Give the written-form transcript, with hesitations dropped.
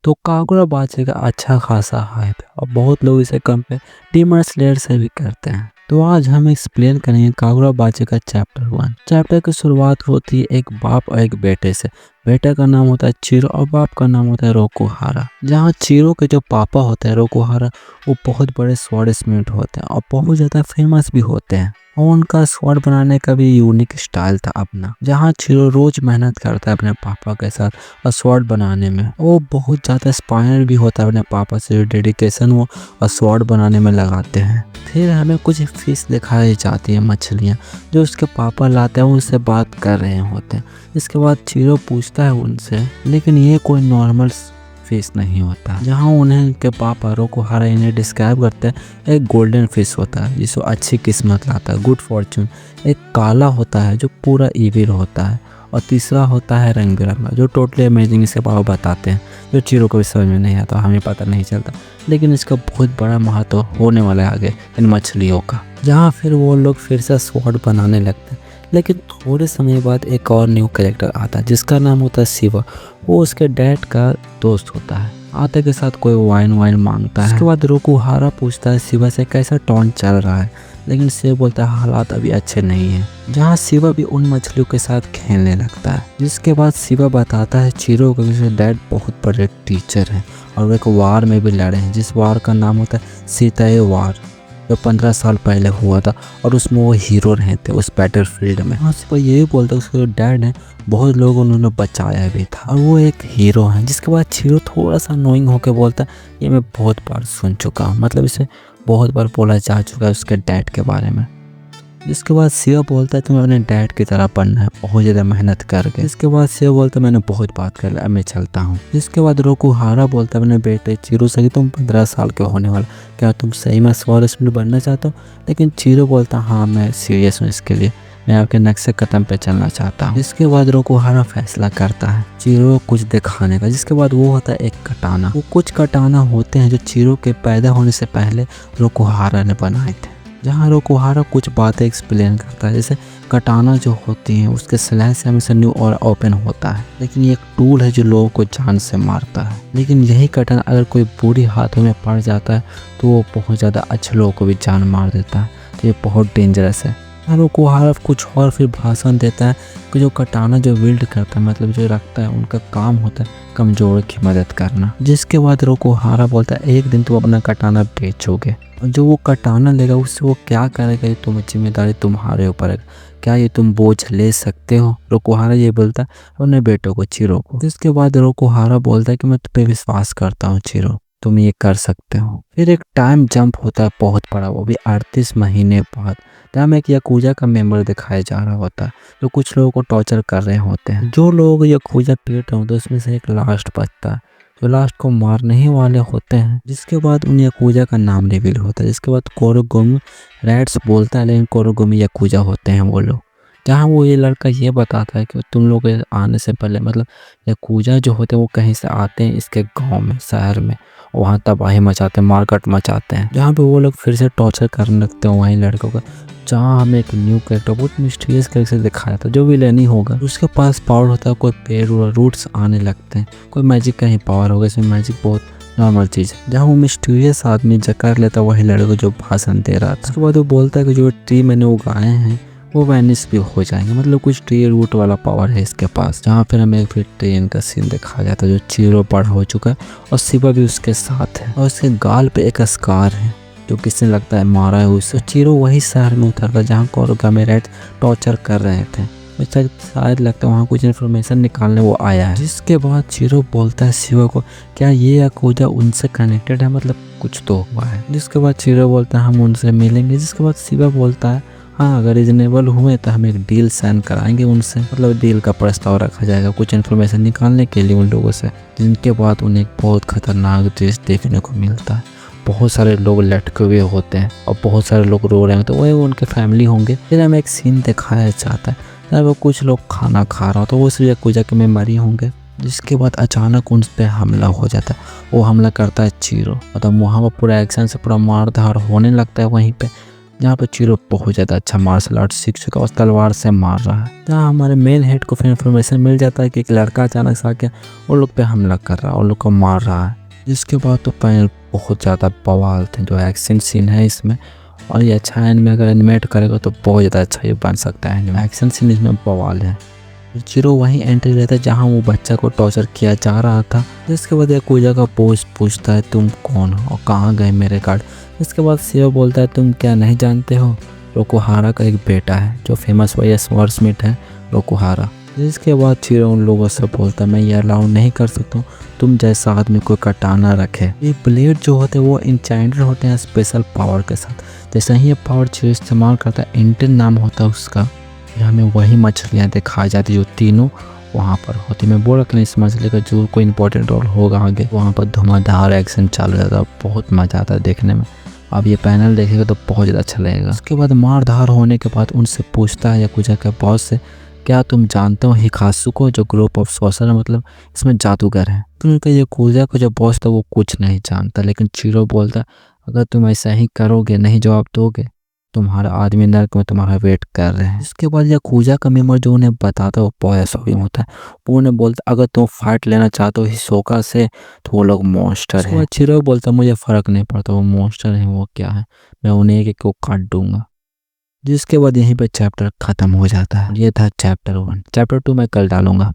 तो कागुरा बाचे का अच्छा खासा हाइप है और बहुत लोग इसे कंपेयर डीमन स्लेयर से भी करते हैं। तो आज हम एक्सप्लेन करेंगे कागुरा बाचे का चैप्टर 1। चैप्टर की शुरुआत होती है एक बाप और एक बेटे से। बेटे का नाम होता है चिरो और बाप का नाम होता है रोकुहारा। जहाँ चिरो के जो पापा होते हैं रोकुहारा, वो बहुत बड़े स्वॉर्ड स्मिथ होते हैं और बहुत ज़्यादा फेमस भी होते हैं। और उनका स्वॉर्ड बनाने का भी यूनिक स्टाइल था अपना। जहाँ चिरो रोज मेहनत करता है अपने पापा के साथ और स्वॉर्ड बनाने में। वो बहुत ज़्यादा इंस्पायर भी होता है अपने पापा से, जो डेडिकेशन वो स्वॉर्ड बनाने में लगाते हैं। फिर हमें कुछ फिश दिखाई जाती है, मछलियाँ जो उसके पापा लाते हैं, उससे बात कर रहे होते हैं। इसके बाद चिरो पूछता है उनसे, लेकिन ये कोई नॉर्मल फिश नहीं होता। जहाँ उन्हें उनके पापा रोकुहारा इन्हें डिस्क्राइब करते हैं, एक गोल्डन फिश होता है जिसको अच्छी किस्मत लाता है, गुड फॉर्चून। एक काला होता है जो पूरा इविल होता है, और तीसरा होता है रंग बिरंगा जो टोटली अमेजिंग। इसके पापा बताते हैं, जो चिरो को भी समझ में नहीं आता, हमें पता नहीं चलता, लेकिन इसका बहुत बड़ा महत्व होने वाला है आगे इन मछलियों का। जहाँ फिर वो लोग फिर से स्वॉर्ड बनाने लगते हैं। लेकिन थोड़े समय बाद एक और न्यू कैरेक्टर आता है जिसका नाम होता है शिवा। वो उसके डैड का दोस्त होता है। आते के साथ कोई वाइन मांगता है। उसके बाद रोकुहारा पूछता है शिवा से कैसा टॉन्ट चल रहा है, लेकिन शिवा बोलता है हालात अभी अच्छे नहीं हैं। जहाँ शिवा भी उन मछलियों के साथ खेलने लगता है। जिसके बाद शिवा बताता है चिरो को उसके डैड बहुत बड़े टीचर हैं और वो एक वार में भी लड़े हैं, जिस वार का नाम होता है सीताए वार, जो 15 साल पहले हुआ था, और उसमें वो हीरो रहे थे उस बैटल फील्ड में। हाँ, सिर्फ यही बोलता है उसके डैड है बहुत लोग उन्होंने बचाया भी था और वो एक हीरो है। जिसके बाद चिरो थोड़ा सा नोइंग होकर बोलता है, ये मैं बहुत बार सुन चुका हूँ, मतलब इसे बहुत बार बोला जा चुका है उसके डैड के बारे में। जिसके बाद शिवा बोलता है तुम्हें अपने डैड की तरह पढ़ना है, बहुत ज़्यादा मेहनत करके। इसके बाद शिवा बोलता है मैंने बहुत बात कर लिया, मैं चलता हूँ। जिसके बाद रोकुहारा बोलता है अपने बेटे चिरो से, तुम 15 साल के होने वाला, क्या तुम सही में स्वॉर्ड स्मिथ बनना चाहते हो? लेकिन चिरो बोलता हाँ मैं सीरियस हूँ इसके लिए, मैं आपके नक्शे कदम पे चलना चाहता हूँ। जिसके बाद रोकुहारा फैसला करता है चिरो कुछ दिखाने का। जिसके बाद वो होता है एक कटाना। वो कुछ कटाना होते हैं जो चिरो के पैदा होने से पहले रोकुहारा ने बनाए थे। जहाँ रोकुहारा कुछ बातें एक्सप्लेन करता है, जैसे कटाना जो होती है उसके स्लैश से हमेशा न्यू और ओपन होता है, लेकिन ये एक टूल है जो लोगों को जान से मारता है। लेकिन यही कटाना अगर कोई बुरी हाथों में पड़ जाता है तो वो बहुत ज़्यादा अच्छे लोगों को भी जान मार देता है, तो ये बहुत डेंजरस है। रोकुहारा कुछ और फिर भाषण देता है कि जो कटाना जो विल्ड करता है, मतलब जो रखता है, उनका काम होता है कमजोर की मदद करना। जिसके बाद रोकुहारा बोलता है एक दिन तुम अपना कटाना बेचोगे, और जो वो कटाना लेगा उससे वो क्या करेगा ये जिम्मेदारी तुम्हारे ऊपर है। क्या ये तुम बोझ ले सकते हो? रोकुहारा ये बोलता है अपने बेटों को, चिरो को। जिसके बाद रोकुहारा बोलता है कि मैं तुम पे विश्वास करता हूँ चिरो, तुम ये कर सकते हो। फिर एक टाइम जंप होता है बहुत बड़ा, वो भी 38 महीने बाद, जहाँ में एक याकूजा का मेंबर दिखाया जा रहा होता है जो कुछ लोगों को टॉर्चर कर रहे होते हैं। जो लोग याकूजा पीट रहे होते हैं उसमें से एक लास्ट बचता है जो लास्ट को मारने ही वाले होते हैं। जिसके बाद उन याकूजा का नाम रिवील होता है। जिसके बाद कोरोगुमी रेड्स बोलता है, लेकिन कोरोगुमी याकूजा होते हैं वो लोग। जहाँ वो ये लड़का ये बताता है कि तुम लोग के आने से पहले, मतलब याकूजा जो होते हैं वो कहीं से आते हैं इसके गांव में, शहर में, वहाँ तबाही मचाते हैं, मारकाट मचाते हैं। जहाँ पे वो लोग फिर से टॉर्चर करने लगते हैं वहीं लड़कों का। जहाँ हमें एक न्यू कैरेक्टर बहुत मिस्टीरियस कैरेक्टर से दिखाया था, जो विलेन ही होगा, उसके पास पावर होता है, कोई पेड़ रूट्स आने लगते हैं, कोई मैजिक का ही पावर होगा। इसमें मैजिक बहुत नॉर्मल चीज़ है। जहाँ वो मिस्टीरियस आदमी कर लेता है वही लड़का जो भाषण दे रहा था। उसके बाद वो बोलता है कि जो ट्री मैंने उगाए हैं वो वैनिश भी हो जाएंगे, मतलब कुछ ट्री रूट वाला पावर है इसके पास। जहाँ फिर हमें फिर ट्रेन का सीन दिखाया जाता है जो चिरो बड़ा हो चुका है और शिवा भी उसके साथ है, और उसके गाल पे एक स्कार है जो किसने लगता है मारा है उसे। चिरो वही शहर में उतरता जहाँ कोरोगुमी रेड टॉर्चर कर रहे थे। शायद लगता है वहाँ कुछ इन्फॉर्मेशन निकालने वो आया है। जिसके बाद चिरो बोलता है शिवा को, क्या ये याकूजा उनसे कनेक्टेड है, मतलब कुछ तो हुआ है। जिसके बाद चिरो बोलता है हम उनसे मिलेंगे। जिसके बाद शिवा बोलता है हाँ अगर रिजनेबल हुए तो हम एक डील साइन कराएंगे उनसे, मतलब डील का प्रस्ताव रखा जाएगा कुछ इन्फॉर्मेशन निकालने के लिए उन लोगों से। जिनके बाद उन्हें एक बहुत खतरनाक दृश्य देखने को मिलता है। बहुत सारे लोग लटके हुए होते हैं और बहुत सारे लोग रो रहे हैं, तो वही उनके फैमिली होंगे। फिर हमें एक सीन दिखाया जाता है जब वो कुछ लोग खाना खा रहा हो, तो वो सिर्फ याकूजा के मेंबर ही होंगे। जिसके बाद अचानक उन पर हमला हो जाता है। वो हमला करता है चिरो, मतलब वहाँ पर पूरा एक्शन से पूरा मार धाड़ होने लगता है वहीं पे। जहाँ पर चिरो बहुत ज़्यादा अच्छा मार्शल आर्ट सीख चुका है, उस तलवार से मार रहा है। जहाँ हमारे मेन हेड को फिर इन्फॉर्मेशन मिल जाता है कि एक लड़का अचानक से आके उन लोग पे हमला कर रहा है, उन लोग को मार रहा है। जिसके बाद तो पैनल बहुत ज़्यादा बवाल थे। जो एक्शन सीन है इसमें, और ये अच्छा एनिमे अगर एनिमेट करेगा तो बहुत ज़्यादा अच्छा ये बन सकता है। एक्शन सीन इसमें बवाल है। चिरो वहीं एंट्री लेता है जहाँ वो बच्चा को टॉर्चर किया जा रहा था। जिसके बाद याकुजा का बॉस पूछता है तुम कौन हो और कहाँ गए मेरे गार्ड। इसके बाद शिरो बोलता है तुम क्या नहीं जानते हो, रोकुहारा का एक बेटा है जो फेमस वर्ड्समिथ है, रोकुहारा। जिसके बाद चिरो उन लोगों से बोलता है मैं ये अलाउ नहीं कर सकता हूँ, तुम जैसा आदमी कोई कटाना रखे। ये ब्लेड जो होते हैं वो इंचेंटेड होते हैं स्पेशल पावर के साथ। जैसे ही ये पावर चिरो इस्तेमाल करता है, इंटेन नाम होता है उसका। हमें वही मछलियाँ दिखाई जाती जो तीनों वहाँ पर होती। मैं बोल रहा इस मछली का जो कोई इंपॉर्टेंट रोल होगा आगे, वहाँ पर धुआंधार एक्शन चालू रहता है, बहुत मजा आता है देखने में। अब ये पैनल देखेगा तो बहुत ज़्यादा अच्छा लगेगा। उसके बाद मारधार होने के बाद उनसे पूछता है याकुजा के बॉस से, क्या तुम जानते हो हिकासुको जो ग्रुप ऑफ सॉर्सरर मतलब इसमें जादूगर है। तो उनका याकुजा का जो बॉस था वो कुछ नहीं जानता, लेकिन चिरो बोलता है अगर तुम ऐसा ही करोगे, नहीं जवाब दोगे, तुम्हारा आदमी नर्क में तुम्हारा वेट कर रहे हैं। इसके बाद याकुजा का मेंबर जो उन्हें बताता है वो पॉयसोई होता है। वो उन्हें बोलता अगर तुम फाइट लेना चाहते हो हिसोका से तो वो लोग मॉन्स्टर है। चिरो बोलता मुझे फर्क नहीं पड़ता वो मॉन्स्टर है वो क्या है, मैं उन्हें एक को काट दूंगा। जिसके बाद यहीं पे चैप्टर खत्म हो जाता है। ये था चैप्टर 1। चैप्टर 2 मैं कल डालूंगा।